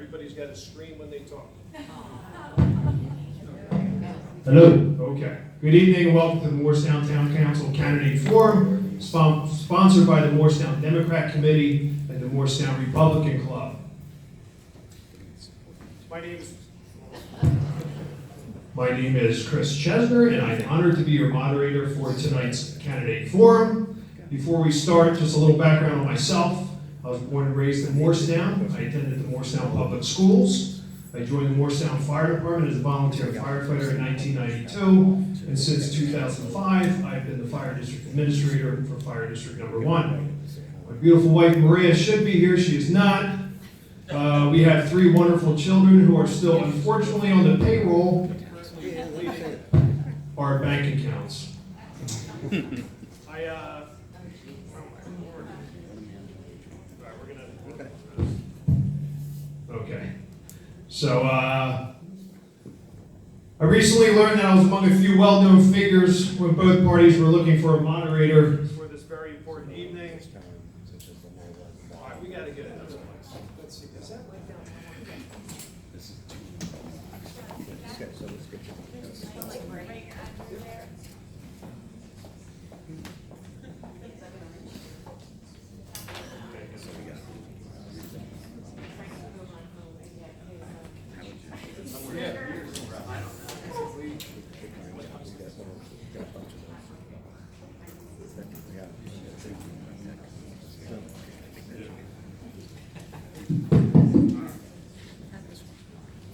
everybody's got to scream when they talk. Hello. Okay. Good evening and welcome to the Moorestown Town Council Candidate Forum, sponsored by the Moorestown Democrat Committee and the Moorestown Republican Club. My name is Chris Chesner, and I'm honored to be your moderator for tonight's Candidate Forum. Before we start, just a little background on myself. I was born and raised in Moorestown. I attended the Moorestown Public Schools. I joined the Moorestown Fire Department as a volunteer firefighter in 1992, and since 2005, I've been the Fire District Administrator for Fire District Number 1. My beautiful wife, Maria, should be here. She is not. We have 3 wonderful children who are still, unfortunately, on the payroll. Our bank accounts. Okay. So, I recently learned that I was among a few well-known figures when both parties were looking for a moderator for this very important evening. All right, we got to get it. Let's see. Is that right down?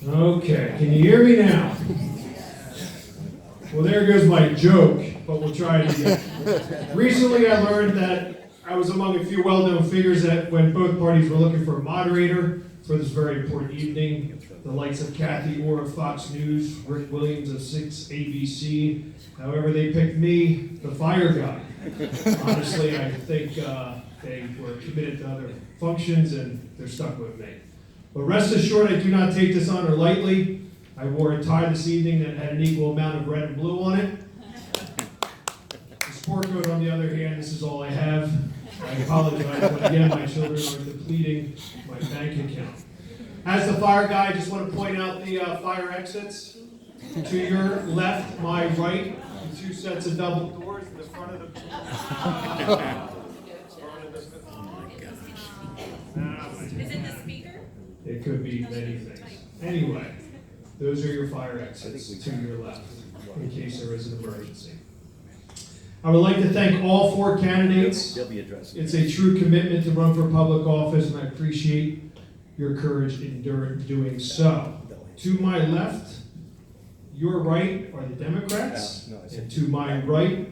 Okay, can you hear me now? Well, there goes my joke, but we'll try it again. Recently, I learned that I was among a few well-known figures that when both parties were looking for a moderator for this very important evening, the likes of Kathy Orr of Fox News, Rick Williams of 6 ABC. However, they picked me, the fire guy. Honestly, I think they were committed to other functions and they're stuck with me. But rest assured, I do not take this honor lightly. I wore a tie this evening that had an equal amount of red and blue on it. The sport coat, on the other hand, this is all I have. I apologize, but again, my children are depleting my bank account. As the fire guy, I just want to point out the fire exits. To your left, my right, 2 sets of double doors in the front of the... Is it the speaker? It could be many things. Anyway, those are your fire exits to your left, in case there is an emergency. I would like to thank all 4 candidates. It's a true commitment to run for public office, and I appreciate your courage in doing so. To my left, your right are the Democrats, and to my right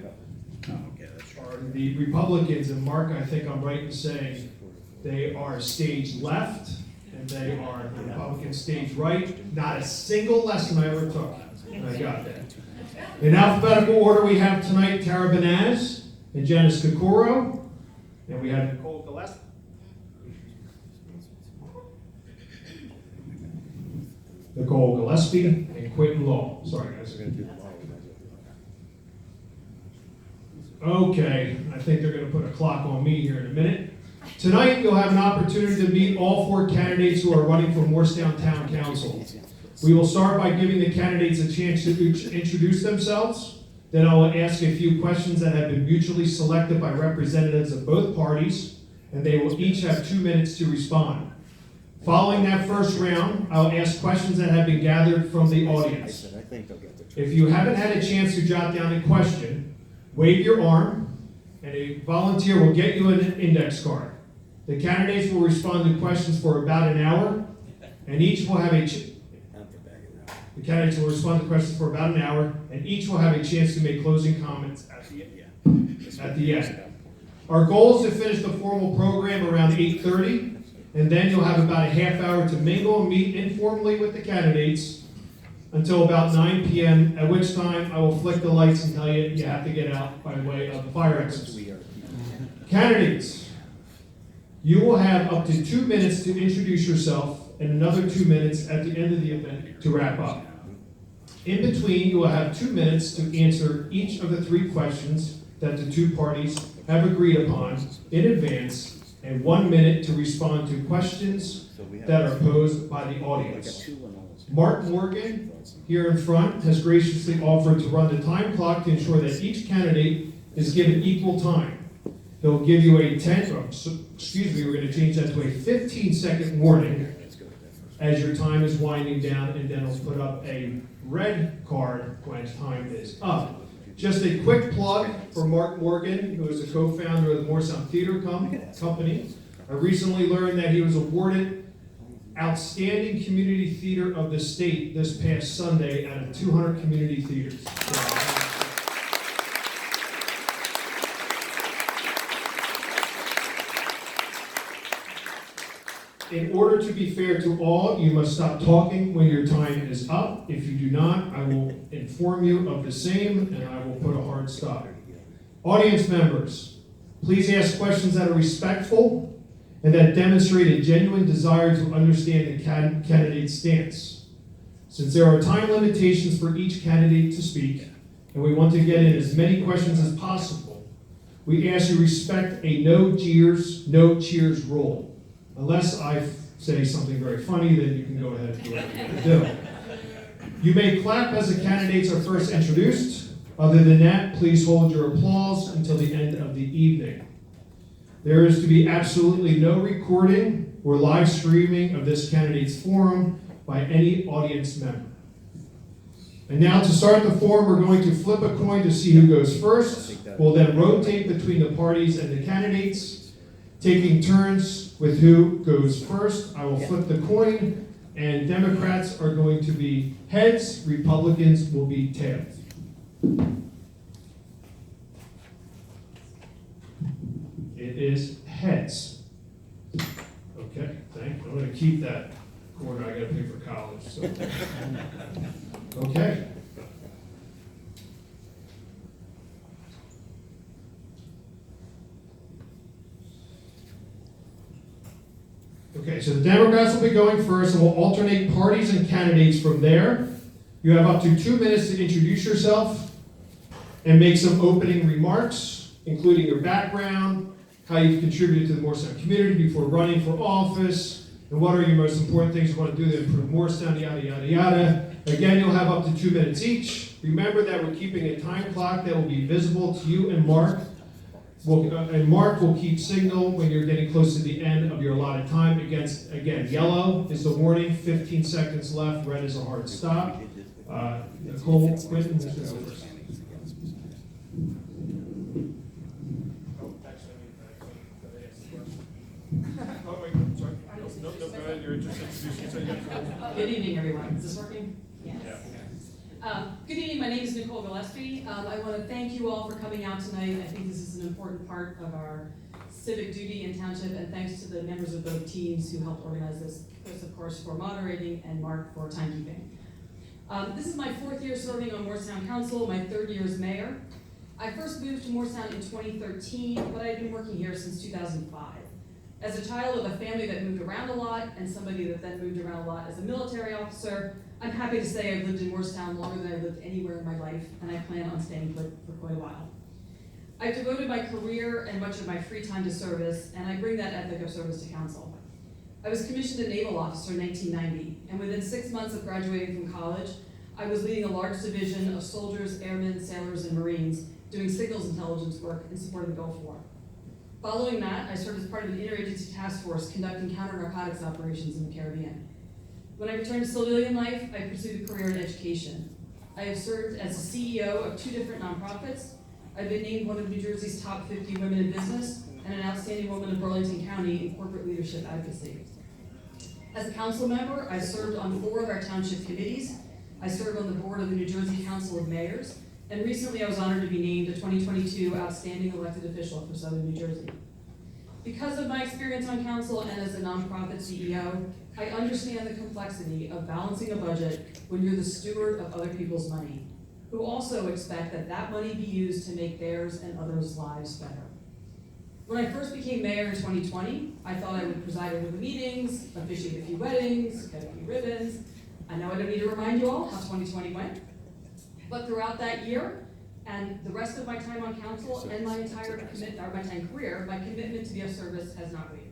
are the Republicans. And Mark, I think I'm right in saying they are stage left, and they are the Republican stage right. Not a single lesson I ever took, and I got that. In alphabetical order, we have tonight Tara Banaz and Janice Kokoro, and we have Nicole Gillespie. Nicole Gillespie and Quentin Law. Sorry, guys. Okay, I think they're going to put a clock on me here in a minute. Tonight, you'll have an opportunity to meet all 4 candidates who are running for Moorestown Town Council. We will start by giving the candidates a chance to introduce themselves. Then I will ask a few questions that have been mutually selected by representatives of both parties, and they will each have 2 minutes to respond. Following that first round, I'll ask questions that have been gathered from the audience. If you haven't had a chance to jot down a question, wave your arm, and a volunteer will get you an index card. The candidates will respond to questions for about an hour, and each will have the candidates will respond to questions for about an hour, and each will have a chance to make closing comments at the end. Our goal is to finish the formal program around 8:30, and then you'll have about a half hour to mingle and meet informally with the candidates until about 9 p.m., at which time I will flick the lights and tell you you have to get out by way of the fire exits. Candidates, you will have up to 2 minutes to introduce yourself and another 2 minutes at the end of the event to wrap up. In between, you will have 2 minutes to answer each of the 3 questions that the 2 parties have agreed upon in advance, and 1 minute to respond to questions that are posed by the audience. Mark Morgan, here in front, has graciously offered to run the time clock to ensure that each candidate is given equal time. He'll give you a we're going to change that to a 15-second warning as your time is winding down, and then he'll put up a red card when time is up. Just a quick plug for Mark Morgan, who is a co-founder of the Moorestown Theater Company. I recently learned that he was awarded Outstanding Community Theater of the State this past Sunday out of 200 community theaters. In order to be fair to all, you must stop talking when your time is up. If you do not, I will inform you of the same, and I will put a hard stop. Audience members, please ask questions that are respectful and that demonstrate a genuine desire to understand the candidate's stance. Since there are time limitations for each candidate to speak, and we want to get in as many questions as possible, we ask you respect a no jeers, no cheers rule. Unless I say something very funny, then you can go ahead and do what you want to do. You may clap as the candidates are first introduced. Other than that, please hold your applause until the end of the evening. There is to be absolutely no recording or live streaming of this candidate's forum by any audience member. And now to start the forum, we're going to flip a coin to see who goes first. We'll then rotate between the parties and the candidates, taking turns with who goes first. I will flip the coin, and Democrats are going to be heads, Republicans will be tails. It is heads. Okay, thank you. I'm going to keep that corner. I got to pay for college. So. Okay. Okay, so the Democrats will be going first, and we'll alternate parties and candidates from there. You have up to 2 minutes to introduce yourself and make some opening remarks, including your background, how you've contributed to the Moorestown community before running for office, and what are your most important things you want to do to improve Moorestown, yada, yada, yada. Again, you'll have up to 2 minutes each. Remember that we're keeping a time clock that will be visible to you and Mark. And Mark will keep signal when you're getting close to the end of your allotted time. Again, yellow is the warning, 15 seconds left, red is a hard stop. Nicole Quinton, who's going to go first? Good evening, everyone. Is this working? Yes. Good evening. My name is Nicole Gillespie. I want to thank you all for coming out tonight. I think this is an important part of our civic duty in township, and thanks to the members of both teams who helped organize this. Chris, of course, for moderating, and Mark for timekeeping. This is my 4th year serving on Moorestown Council, my 3rd year as mayor. I first moved to Moorestown in 2013, but I've been working here since 2005. As a child of a family that moved around a lot, and somebody that then moved around a lot as a military officer, I'm happy to say I've lived in Moorestown longer than I've lived anywhere in my life, and I plan on staying put for quite a while. I've devoted my career and much of my free time to service, and I bring that ethic of service to council. I was commissioned a naval officer in 1990, and within 6 months of graduating from college, I was leading a large division of soldiers, airmen, sailors, and Marines doing signals intelligence work in support of the Gulf War. Following that, I served as part of an interagency task force conducting counter-narcotics operations in the Caribbean. When I returned to civilian life, I pursued a career in education. I have served as the CEO of 2 different nonprofits. I've been named one of New Jersey's top 50 women in business and an outstanding woman of Burlington County in corporate leadership advocacy. As a council member, I served on 4 of our township committees. I served on the board of the New Jersey Council of Mayors, and recently I was honored to be named a 2022 Outstanding Elected Official for Southern New Jersey. Because of my experience on council and as a nonprofit CEO, I understand the complexity of balancing a budget when you're the steward of other people's money, who also expect that that money be used to make theirs and others' lives better. When I first became mayor in 2020, I thought I would preside over the meetings, officiate a few weddings, cut a few ribbons. I know I don't need to remind you all how 2020 went, but throughout that year and the rest of my time on council and my entire career, my commitment to be of service has not wavered.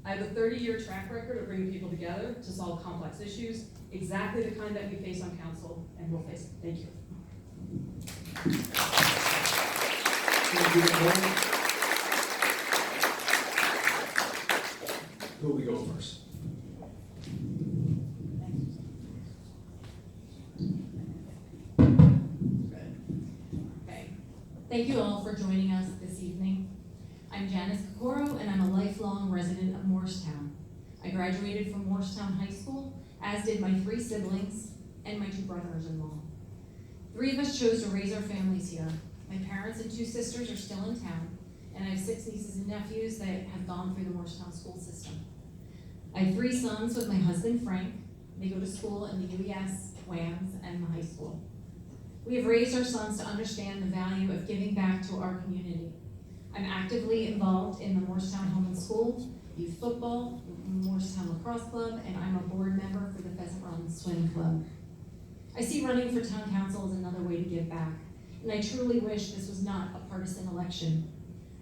I have a 30-year track record of bringing people together to solve complex issues, exactly the kind that we face on council and will face. Thank you. Thank you, Nicole. Who will we go first? Okay. Thank you all for joining us this evening. I'm Janice Kokoro, and I'm a lifelong resident of Moorestown. I graduated from Moorestown High School, as did my 3 siblings and my 2 brothers-in-law. 3 of us chose to raise our families here. My parents and 2 sisters are still in town, and I have 6 nieces and nephews that have gone through the Moorestown school system. I have 3 sons with my husband, Frank. They go to school in the UES, WAMS, and the high school. We have raised our sons to understand the value of giving back to our community. I'm actively involved in the Moorestown Home and School, youth football, Moorestown Lacrosse Club, and I'm a board member for the Pheasant Run Swim Club. I see running for town council as another way to give back, and I truly wish this was not a partisan election.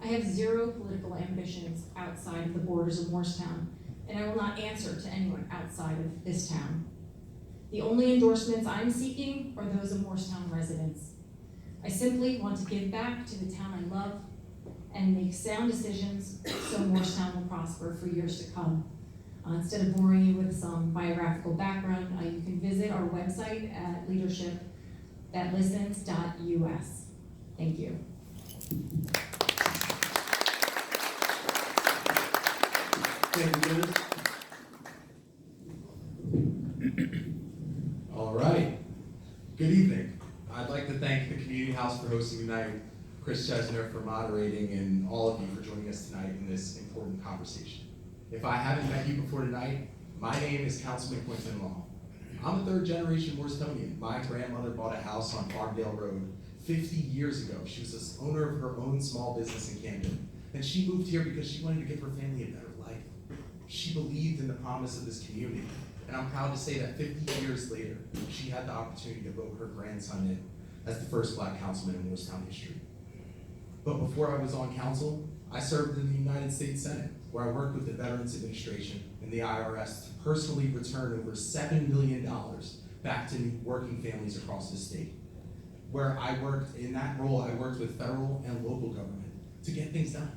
I have 0 political ambitions outside of the borders of Moorestown, and I will not answer to anyone outside of this town. The only endorsements I'm seeking are those of Moorestown residents. I simply want to give back to the town I love and make sound decisions so Moorestown will prosper for years to come. Instead of boring you with some biographical background, you can visit our website at leadership.listens.us. Thank you. Thank you, Dennis. All right. Good evening. I'd like to thank the Community House for hosting tonight, Chris Chesner for moderating, and all of you for joining us tonight in this important conversation. If I haven't met you before tonight, my name is Councilman Quinton Long. I'm a 3rd-generation Moorestonian. My grandmother bought a house on Farmdale Road 50 years ago. She was the owner of her own small business in Camden, and she moved here because she wanted to give her family a better life. She believed in the promise of this community, and I'm proud to say that 50 years later, she had the opportunity to vote her grandson in as the first Black councilman in Moorestown history. But before I was on council, I served in the United States Senate, where I worked with the Veterans Administration and the IRS to personally return over $7 million back to working families across the state. Where I worked, in that role, I worked with federal and local government to get things done.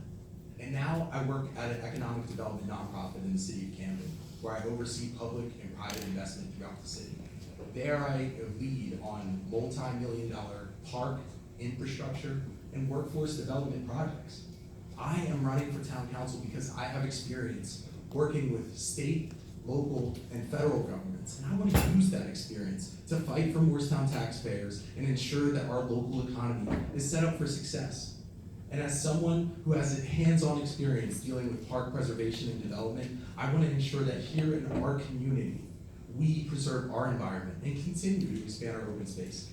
And now I work at an economic development nonprofit in the city of Camden, where I oversee public and private investment throughout the city. There I lead on multi-million-dollar park, infrastructure, and workforce development projects. I am running for town council because I have experience working with state, local, and federal governments, and I want to use that experience to fight for Moorestown taxpayers and ensure that our local economy is set up for success. And as someone who has hands-on experience dealing with park preservation and development, I want to ensure that here in our community, we preserve our environment and continue to expand our open space.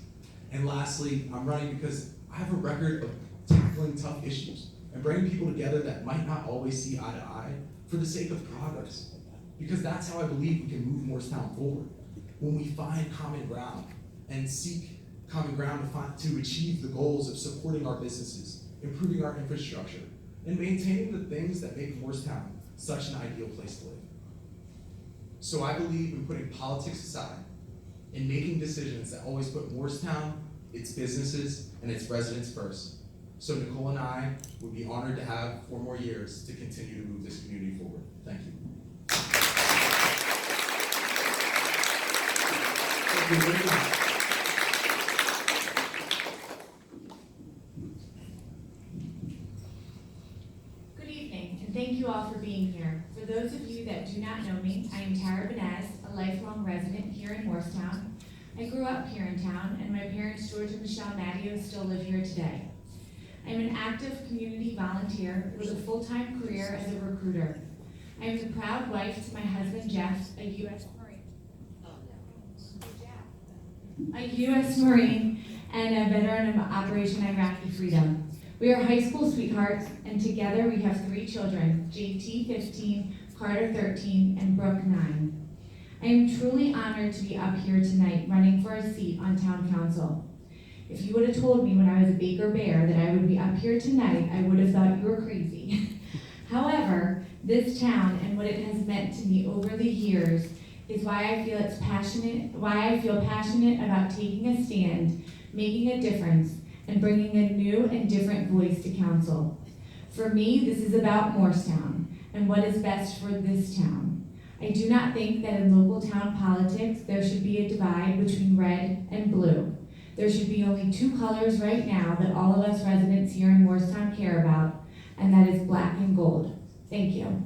And lastly, I'm running because I have a record of tackling tough issues and bringing people together that might not always see eye to eye for the sake of progress. Because that's how I believe we can move Moorestown forward. When we find common ground and seek common ground to achieve the goals of supporting our businesses, improving our infrastructure, and maintaining the things that make Moorestown such an ideal place to live. So I believe in putting politics aside and making decisions that always put Moorestown, its businesses, and its residents first. So Nicole and I would be honored to have 4 more years to continue to move this community forward. Thank you. Thank you very much. Good evening, and thank you all for being here. For those of you that do not know me, I am Tara Benez, a lifelong resident here in Moorestown. I grew up here in town, and my parents, George and Michelle Matteo, still live here today. I'm an active community volunteer with a full-time career as a recruiter. I am the proud wife to my husband, Jeff, a U.S. Marine and a veteran of Operation Iraqi Freedom. We are high school sweethearts, and together we have 3 children, JT 15, Carter 13, and Brooke 9. I am truly honored to be up here tonight running for a seat on town council. If you would have told me when I was a Baker Bear that I would be up here tonight, I would have thought you were crazy. However, This town and what it has meant to me over the years is why I feel passionate about taking a stand, making a difference, and bringing a new and different voice to council. For me, this is about Moorestown and what is best for this town. I do not think that in local town politics there should be a divide between red and blue. There should be only two colors right now that all of us residents here in Moorestown care about, and that is black and gold. Thank you.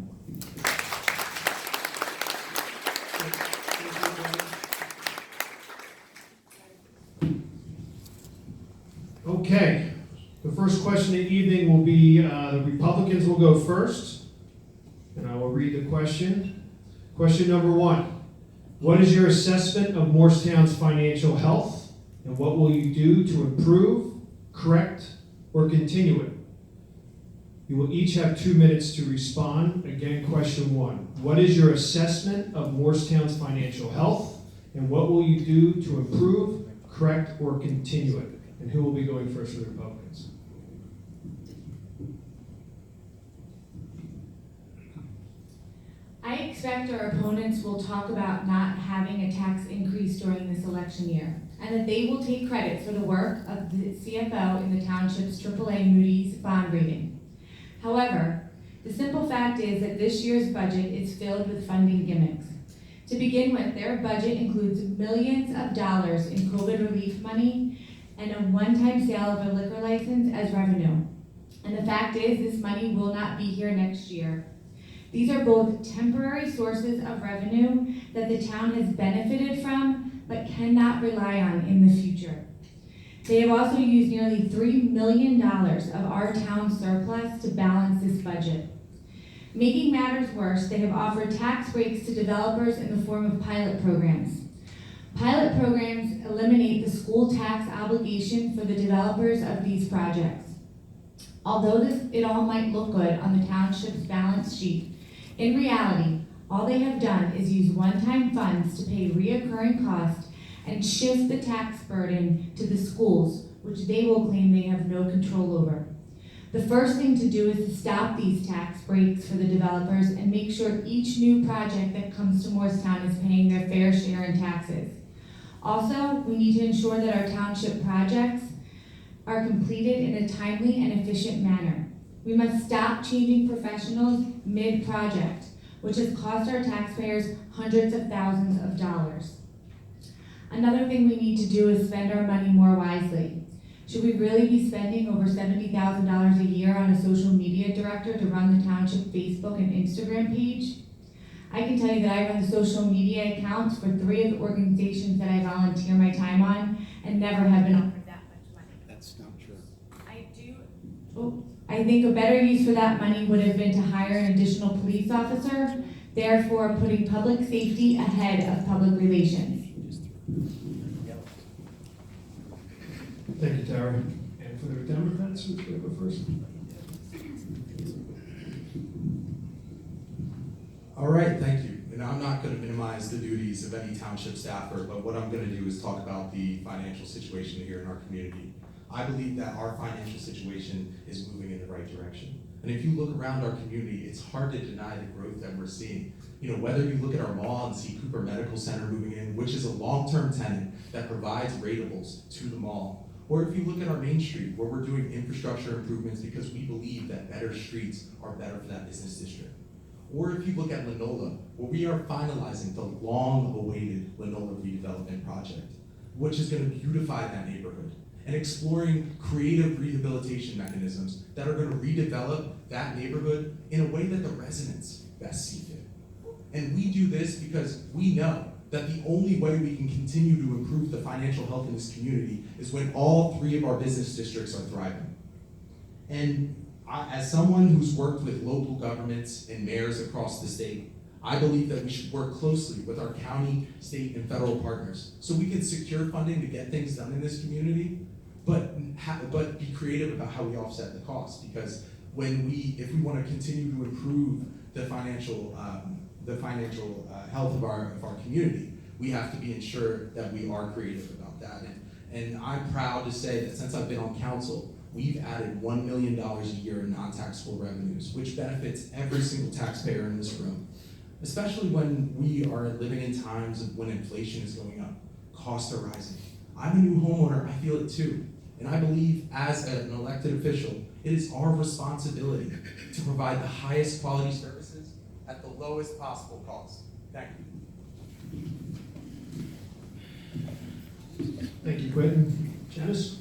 Okay, the first question of the evening will be, the Republicans will go first, and I will read the question. Question number 1, what is your assessment of Moorestown's financial health, and what will you do to improve, correct, or continue it? You will each have 2 minutes to respond. Again, question 1, what is your assessment of Moorestown's financial health, and what will you do to improve, correct, or continue it? And who will be going first for the Republicans? I expect our opponents will talk about not having a tax increase during this election year, and that they will take credit for the work of the CFO in the township's AAA Moody's bond rating. However, the simple fact is that this year's budget is filled with funding gimmicks. To begin with, their budget includes millions of dollars in COVID relief money and a one-time sale of a liquor license as revenue. And the fact is, this money will not be here next year. These are both temporary sources of revenue that the town has benefited from, but cannot rely on in the future. They have also used nearly $3 million of our town's surplus to balance this budget. Making matters worse, they have offered tax breaks to developers in the form of pilot programs. Pilot programs eliminate the school tax obligation for the developers of these projects. Although it all might look good on the township's balance sheet, in reality, all they have done is use one-time funds to pay reoccurring costs and shift the tax burden to the schools, which they will claim they have no control over. The first thing to do is to stop these tax breaks for the developers and make sure each new project that comes to Moorestown is paying their fair share in taxes. Also, we need to ensure that our township projects are completed in a timely and efficient manner. We must stop changing professionals mid-project, which has cost our taxpayers hundreds of thousands of dollars. Another thing we need to do is spend our money more wisely. Should we really be spending over $70,000 a year on a social media director to run the township Facebook and Instagram page? I can tell you that I run the social media accounts for 3 of the organizations that I volunteer my time on and never have been offered that much money. That's not true. I think a better use for that money would have been to hire an additional police officer, therefore putting public safety ahead of public relations. Thank you, Tara. And for the Democrats, who's going to go first? All right, thank you. And I'm not going to minimize the duties of any township staffer, but what I'm going to do is talk about the financial situation here in our community. I believe that our financial situation is moving in the right direction. And if you look around our community, it's hard to deny the growth that we're seeing. You know, whether you look at our mall and see Cooper Medical Center moving in, which is a long-term tenant that provides ratables to the mall, or if you look at our Main Street, where we're doing infrastructure improvements because we believe that better streets are better for that business district. Or if you look at Linola, where we are finalizing the long-awaited Linola redevelopment project, which is going to beautify that neighborhood, and exploring creative rehabilitation mechanisms that are going to redevelop that neighborhood in a way that the residents best see fit. And we do this because we know that the only way we can continue to improve the financial health in this community is when all 3 of our business districts are thriving. And as someone who's worked with local governments and mayors across the state, I believe that we should work closely with our county, state, and federal partners so we can secure funding to get things done in this community, but be creative about how we offset the cost. Because if we want to continue to improve the financial health of our community, we have to be ensured that we are creative about that. And I'm proud to say that since I've been on council, we've added $1 million a year in non-taxable revenues, which benefits every single taxpayer in this room, especially when we are living in times of when inflation is going up, costs are rising. I'm a new homeowner, I feel it too. And I believe as an elected official, it is our responsibility to provide the highest quality services at the lowest possible cost. Thank you. Thank you, Quentin. Janice?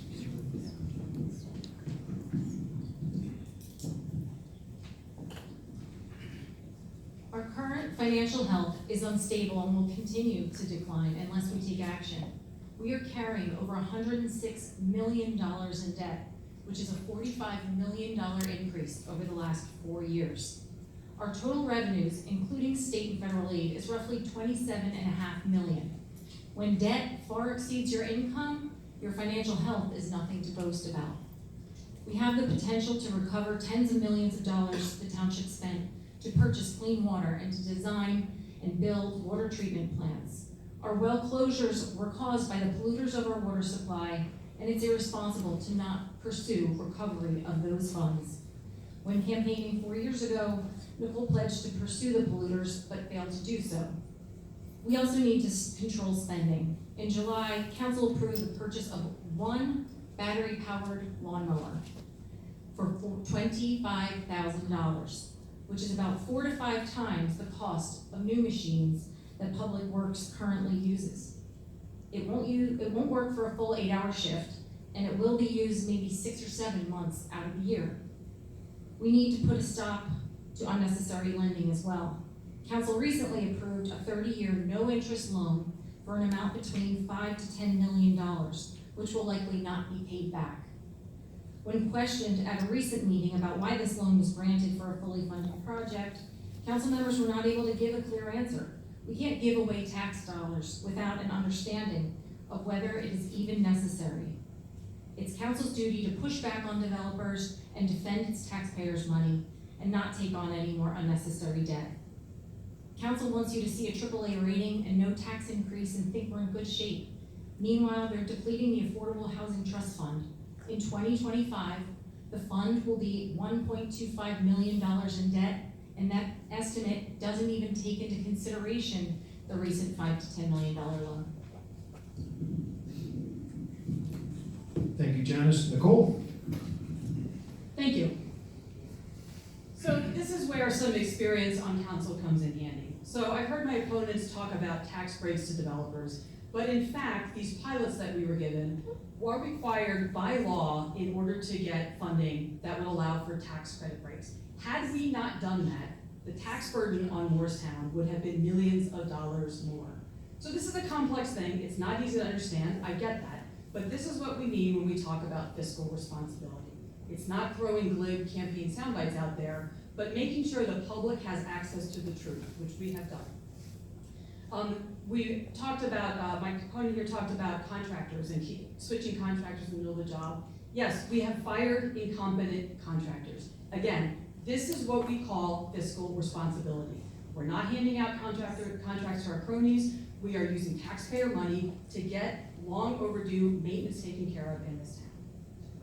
Our current financial health is unstable and will continue to decline unless we take action. We are carrying over $106 million in debt, which is a $45 million increase over the last 4 years. Our total revenues, including state and federal aid, is roughly $27.5 million. When debt far exceeds your income, your financial health is nothing to boast about. We have the potential to recover tens of millions of dollars the township spent to purchase clean water and to design and build water treatment plants. Our well closures were caused by the polluters of our water supply, and it's irresponsible to not pursue recovery of those funds. When campaigning 4 years ago, Nicole pledged to pursue the polluters, but failed to do so. We also need to control spending. In July, council approved the purchase of one battery-powered lawnmower for $25,000, which is about 4 to 5 times the cost of new machines that Public Works currently uses. It won't work for a full 8-hour shift, and it will be used maybe 6 or 7 months out of the year. We need to put a stop to unnecessary lending as well. Council recently approved a 30-year no-interest loan for an amount between $5 to $10 million, which will likely not be paid back. When questioned at a recent meeting about why this loan was granted for a fully funded project, council members were not able to give a clear answer. We can't give away tax dollars without an understanding of whether it is even necessary. It's council's duty to push back on developers and defend its taxpayers' money and not take on any more unnecessary debt. Council wants you to see a AAA rating and no tax increase and think we're in good shape. Meanwhile, they're depleting the Affordable Housing Trust Fund. In 2025, the fund will be $1.25 million in debt, and that estimate doesn't even take into consideration the recent $5 to $10 million loan. Thank you, Janice. Nicole? Thank you. So this is where some experience on council comes in handy. So I've heard my opponents talk about tax breaks to developers, but in fact, these pilots that we were given were required by law in order to get funding that would allow for tax credit breaks. Had we not done that, the tax burden on Moorestown would have been millions of dollars more. So this is a complex thing. It's not easy to understand. I get that. But this is what we mean when we talk about fiscal responsibility. It's not throwing glib campaign sound bites out there, but making sure the public has access to the truth, which we have done. We talked about, my opponent here talked about contractors and switching contractors in the middle of the job. Yes, we have fired incompetent contractors. Again, this is what we call fiscal responsibility. We're not handing out contracts to our cronies. We are using taxpayer money to get long overdue maintenance taken care of in this town.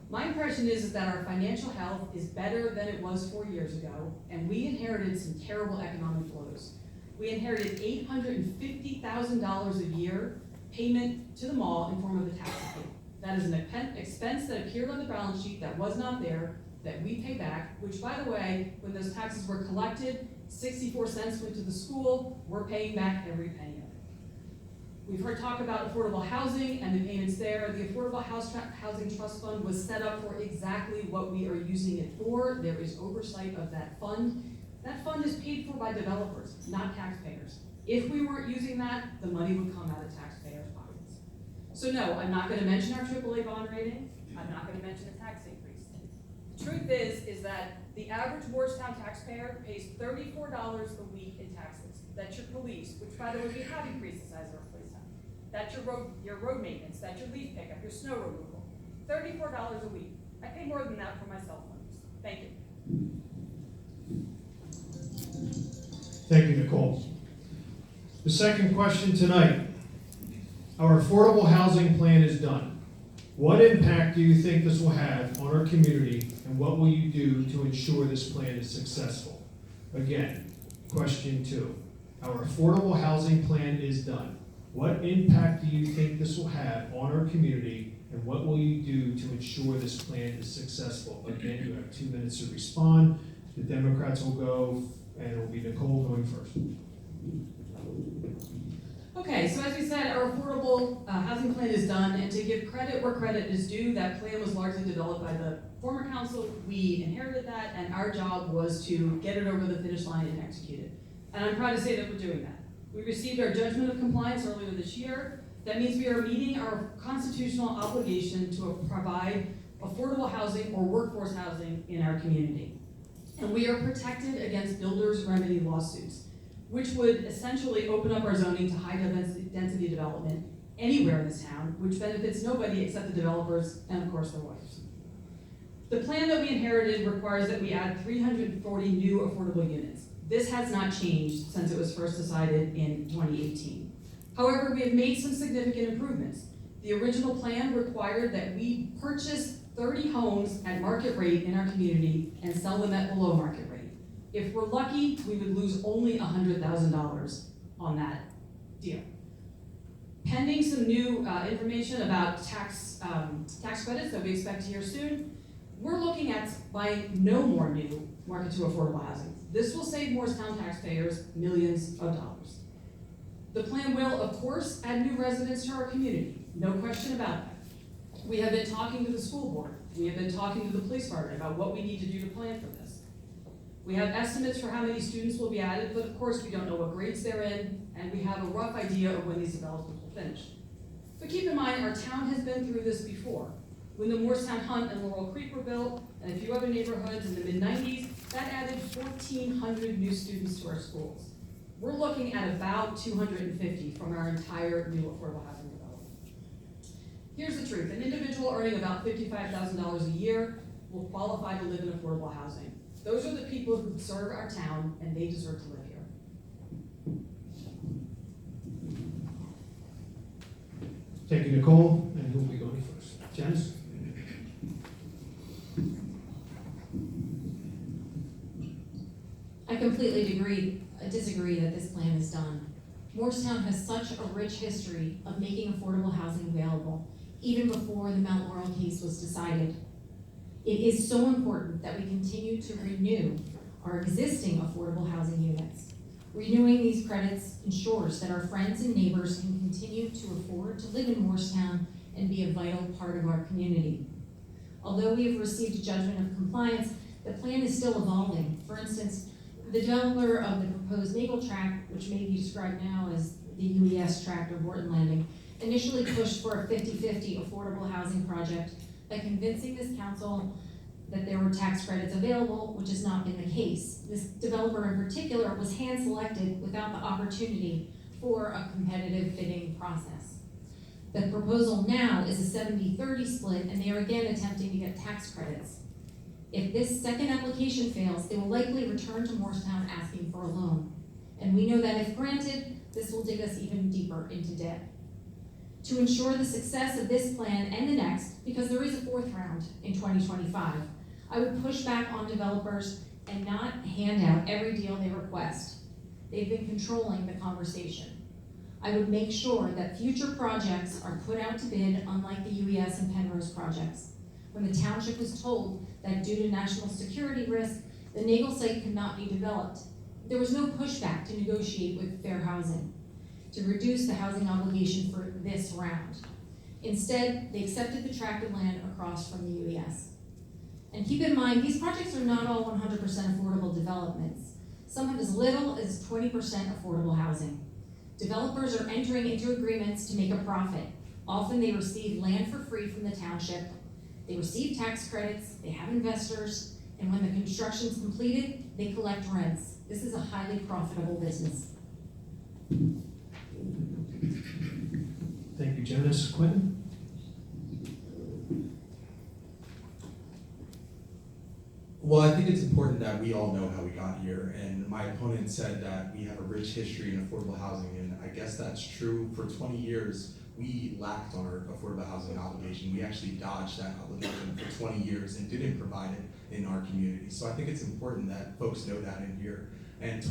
My impression is that our financial health is better than it was 4 years ago, and we inherited some terrible economic blows. We inherited $850,000 a year payment to the mall in form of a tax fee. That is an expense that appeared on the balance sheet that was not there, that we pay back, which, by the way, when those taxes were collected, 64 cents went to the school. We're paying back every penny of it. We've heard talk about affordable housing and the payments there. The Affordable Housing Trust Fund was set up for exactly what we are using it for. There is oversight of that fund. That fund is paid for by developers, not taxpayers. If we weren't using that, the money would come out of taxpayers' pockets. So no, I'm not going to mention our AAA bond rating. I'm not going to mention a tax increase. The truth is that the average Moorestown taxpayer pays $34 a week in taxes. That's your police, which, by the way, we have increased the size of our police now. That's your road maintenance. That's your leaf pickup, your snow removal. $34 a week. I pay more than that for my cell phone use. Thank you. Thank you, Nicole. The second question tonight. Our affordable housing plan is done. What impact do you think this will have on our community, and what will you do to ensure this plan is successful? Again, question 2. Our affordable housing plan is done. What impact do you think this will have on our community, and what will you do to ensure this plan is successful? Again, you have 2 minutes to respond. The Democrats will go, and it will be Nicole going first. Okay, so as we said, our affordable housing plan is done, and to give credit where credit is due, that plan was largely developed by the former council. We inherited that, and our job was to get it over the finish line and execute it. And I'm proud to say that we're doing that. We received our judgment of compliance earlier this year. That means we are meeting our constitutional obligation to provide affordable housing or workforce housing in our community. And we are protected against builders' remedy lawsuits, which would essentially open up our zoning to high density development anywhere in this town, which benefits nobody except the developers and of course their wives. The plan that we inherited requires that we add 340 new affordable units. This has not changed since it was first decided in 2018. However, we have made some significant improvements. The original plan required that we purchase 30 homes at market rate in our community and sell them at below market rate. If we're lucky, we would lose only $100,000 on that deal. Pending some new information about tax credits that we expect to hear soon, we're looking at buying no more new market to affordable housing. This will save Moorestown taxpayers millions of dollars. The plan will, of course, add new residents to our community, no question about that. We have been talking to the school board. We have been talking to the police department about what we need to do to plan for this. We have estimates for how many students will be added, but of course we don't know what grades they're in, and we have a rough idea of when these developments will finish. But keep in mind, our town has been through this before. When the Moorestown Hunt and Laurel Creek were built, and a few other neighborhoods in the mid-90s, that added 1,400 new students to our schools. We're looking at about 250 from our entire new affordable housing development. Here's the truth. An individual earning about $55,000 a year will qualify to live in affordable housing. Those are the people who serve our town, and they deserve to live here. Thank you, Nicole, and who will be going first? Janice? I completely disagree that this plan is done. Moorestown has such a rich history of making affordable housing available, even before the Mount Laurel case was decided. It is so important that we continue to renew our existing affordable housing units. Renewing these credits ensures that our friends and neighbors can continue to afford to live in Moorestown and be a vital part of our community. Although we have received a judgment of compliance, the plan is still evolving. For instance, the developer of the proposed Nagle tract, which may be described now as the UES tract or Morton Landing, initially pushed for a 50-50 affordable housing project by convincing this council that there were tax credits available, which has not been the case. This developer in particular was hand-selected without the opportunity for a competitive bidding process. The proposal now is a 70-30 split, and they are again attempting to get tax credits. If this second application fails, they will likely return to Moorestown asking for a loan. And we know that if granted, this will dig us even deeper into debt. To ensure the success of this plan and the next, because there is a fourth round in 2025, I would push back on developers and not hand out every deal they request. They've been controlling the conversation. I would make sure that future projects are put out to bid, unlike the UES and Penrose projects. When the township was told that due to national security risk, the Nagle site could not be developed, there was no pushback to negotiate with Fair Housing to reduce the housing obligation for this round. Instead, they accepted the tract of land across from the UES. And keep in mind, these projects are not all 100% affordable developments. Some have as little as 20% affordable housing. Developers are entering into agreements to make a profit. Often they receive land for free from the township. They receive tax credits, they have investors, and when the construction's completed, they collect rents. This is a highly profitable business. Thank you, Janice. Quentin? Well, I think it's important that we all know how we got here, and my opponent said that we have a rich history in affordable housing, and I guess that's true. For 20 years, we lacked on our affordable housing obligation. We actually dodged that obligation for 20 years and didn't provide it in our community. So I think it's important that folks know that in here. And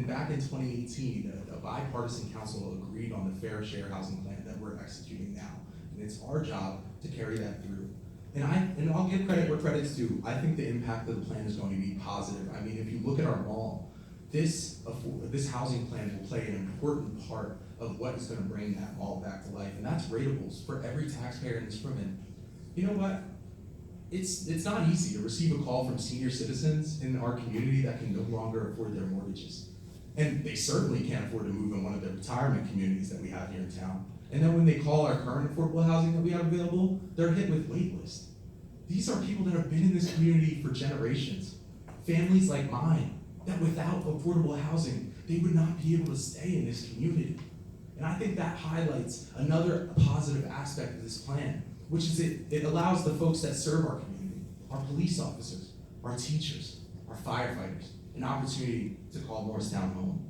back in 2018, a bipartisan council agreed on the fair share housing plan that we're executing now. And it's our job to carry that through. And I'll give credit where credit's due. I think the impact of the plan is going to be positive. I mean, if you look at our mall, this housing plan will play an important part of what is going to bring that mall back to life, and that's ratables for every taxpayer in this room. And you know what? It's not easy to receive a call from senior citizens in our community that can no longer afford their mortgages. And they certainly can't afford to move in one of the retirement communities that we have here in town. And then when they call our current affordable housing that we have available, they're hit with wait lists. These are people that have been in this community for generations. Families like mine, that without affordable housing, they would not be able to stay in this community. And I think that highlights another positive aspect of this plan, which is it allows the folks that serve our community, our police officers, our teachers, our firefighters, an opportunity to call Moorestown home.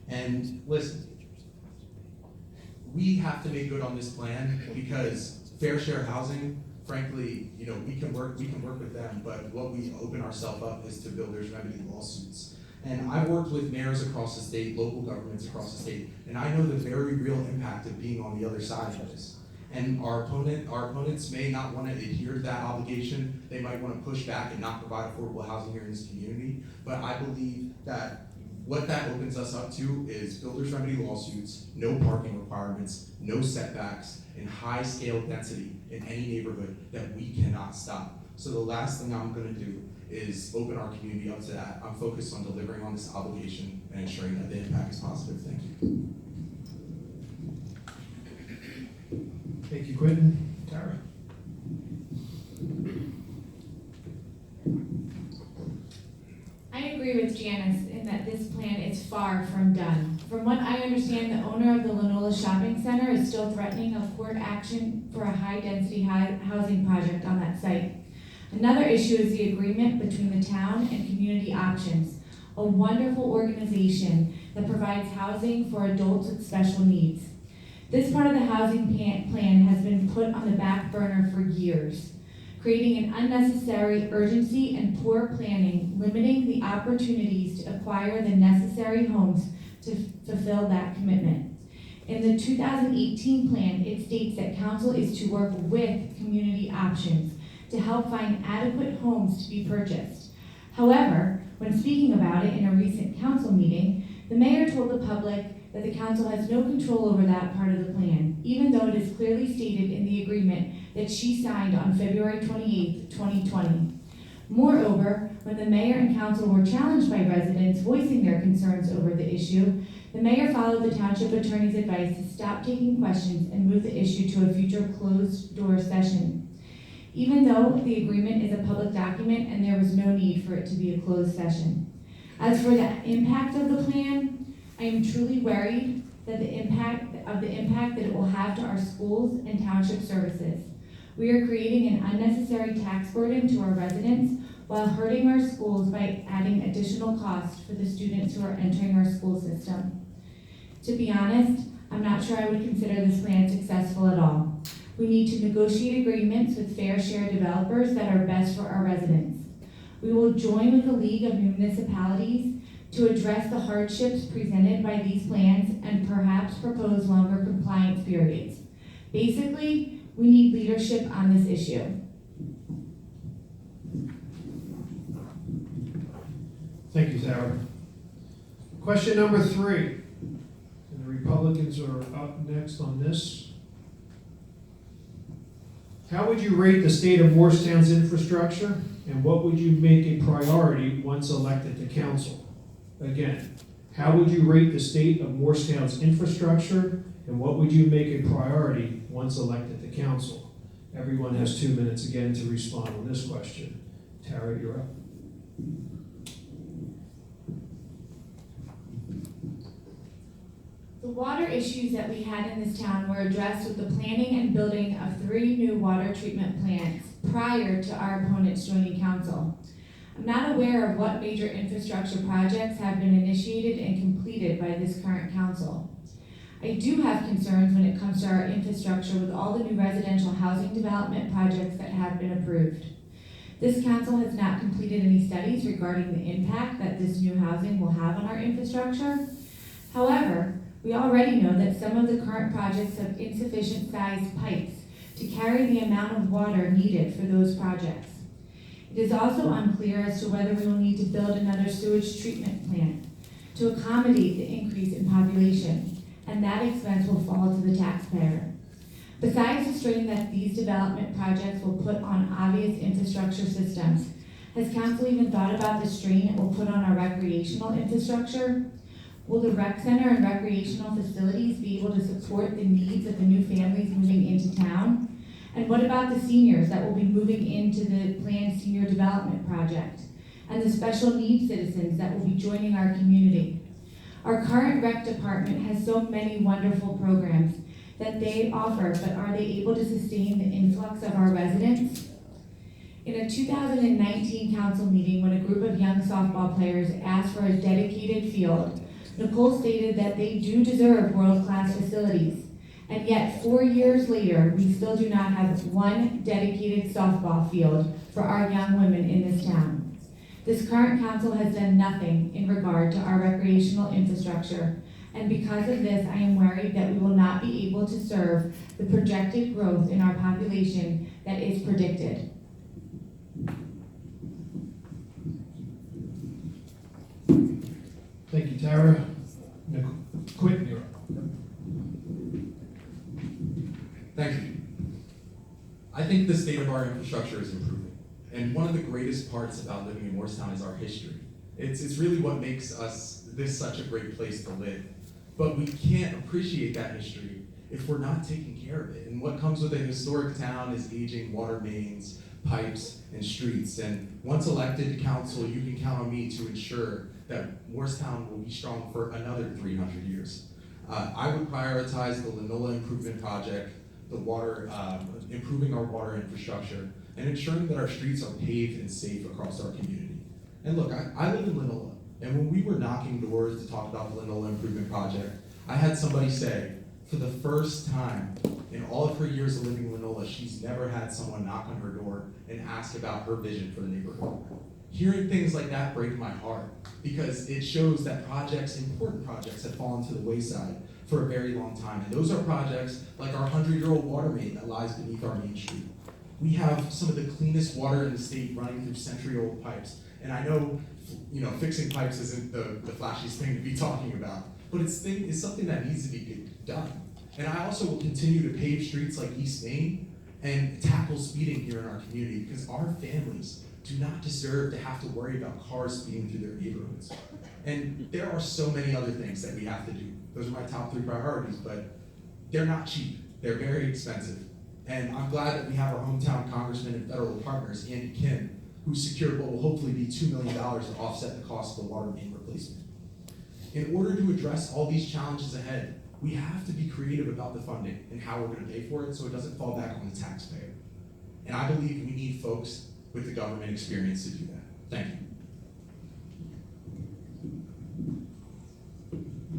And listen, we have to make good on this plan because fair share housing, frankly, we can work with them, but what we open ourselves up is to builders remedy lawsuits. And I've worked with mayors across the state, local governments across the state, and I know the very real impact of being on the other side of this. And our opponents may not want to adhere to that obligation. They might want to push back and not provide affordable housing here in this community. But I believe that what that opens us up to is builders remedy lawsuits, no parking requirements, no setbacks, and high scale density in any neighborhood that we cannot stop. So the last thing I'm going to do is open our community up to that. I'm focused on delivering on this obligation and ensuring that the impact is positive. Thank you. Thank you, Quentin. Tara? I agree with Janice in that this plan is far from done. From what I understand, the owner of the Lanola Shopping Center is still threatening a court action for a high-density housing project on that site. Another issue is the agreement between the town and Community Options, a wonderful organization that provides housing for adults with special needs. This part of the housing plan has been put on the back burner for years, creating an unnecessary urgency and poor planning, limiting the opportunities to acquire the necessary homes to fulfill that commitment. In the 2018 plan, it states that council is to work with Community Options to help find adequate homes to be purchased. However, when speaking about it in a recent council meeting, the mayor told the public that the council has no control over that part of the plan, even though it is clearly stated in the agreement that she signed on February 28, 2020. Moreover, when the mayor and council were challenged by residents voicing their concerns over the issue, the mayor followed the township attorney's advice to stop taking questions and move the issue to a future closed-door session. Even though the agreement is a public document and there was no need for it to be a closed session. As for the impact of the plan, I am truly worried that the impact that it will have to our schools and township services. We are creating an unnecessary tax burden to our residents while hurting our schools by adding additional costs for the students who are entering our school system. To be honest, I'm not sure I would consider this plan successful at all. We need to negotiate agreements with fair share developers that are best for our residents. We will join with the League of Municipalities to address the hardships presented by these plans and perhaps propose longer compliance periods. Basically, we need leadership on this issue. Thank you, Tara. Question number 3. And the Republicans are up next on this. How would you rate the state of Moorestown's infrastructure, and what would you make a priority once elected to council? Again, how would you rate the state of Moorestown's infrastructure, and what would you make a priority once elected to council? Everyone has 2 minutes again to respond on this question. Tara, you're up. The water issues that we had in this town were addressed with the planning and building of 3 new water treatment plants prior to our opponents joining council. I'm not aware of what major infrastructure projects have been initiated and completed by this current council. I do have concerns when it comes to our infrastructure with all the new residential housing development projects that have been approved. This council has not completed any studies regarding the impact that this new housing will have on our infrastructure. However, we already know that some of the current projects have insufficient sized pipes to carry the amount of water needed for those projects. It is also unclear as to whether we will need to build another sewage treatment plant to accommodate the increase in population, and that expense will fall to the taxpayer. Besides the strain that these development projects will put on obvious infrastructure systems, has council even thought about the strain it will put on our recreational infrastructure? Will the rec center and recreational facilities be able to support the needs of the new families moving into town? And what about the seniors that will be moving into the planned senior development project? And the special needs citizens that will be joining our community? Our current rec department has so many wonderful programs that they offer, but are they able to sustain the influx of our residents? In a 2019 council meeting, when a group of young softball players asked for a dedicated field, Nicole stated that they do deserve world-class facilities. And yet, 4 years later, we still do not have one dedicated softball field for our young women in this town. This current council has done nothing in regard to our recreational infrastructure, and because of this, I am worried that we will not be able to serve the projected growth in our population that is predicted. Thank you, Tara. Quinn, you're up. Thank you. I think the state of our infrastructure is improving. And one of the greatest parts about living in Moorestown is our history. It's really what makes us this such a great place to live. But we can't appreciate that history if we're not taking care of it. And what comes with a historic town is aging water mains, pipes, and streets. And once elected to council, you can count on me to ensure that Moorestown will be strong for another 300 years. I would prioritize the Linola Improvement Project, the water, improving our water infrastructure, and ensuring that our streets are paved and safe across our community. And look, I live in Linola, and when we were knocking doors to talk about the Linola Improvement Project, I had somebody say, for the first time in all of her years of living in Linola, she's never had someone knock on her door and ask about her vision for the neighborhood. Hearing things like that break my heart, because it shows that projects, important projects, have fallen to the wayside for a very long time. And those are projects like our 100-year-old water main that lies beneath our main street. We have some of the cleanest water in the state running through century-old pipes. And I know, fixing pipes isn't the flashiest thing to be talking about, but it's something that needs to be done. And I also will continue to pave streets like East Main and tackle speeding here in our community, because our families do not deserve to have to worry about cars speeding through their neighborhoods. And there are so many other things that we have to do. Those are my top 3 priorities, but they're not cheap. They're very expensive. And I'm glad that we have our hometown congressman and federal partners, Andy Kim, who secured what will hopefully be $2 million to offset the cost of the water main replacement. In order to address all these challenges ahead, we have to be creative about the funding and how we're going to pay for it so it doesn't fall back on the taxpayer. And I believe we need folks with the government experience to do that. Thank you.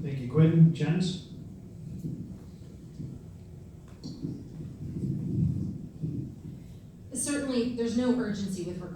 Thank you, Quinn. Janice? Certainly, there's no urgency with regard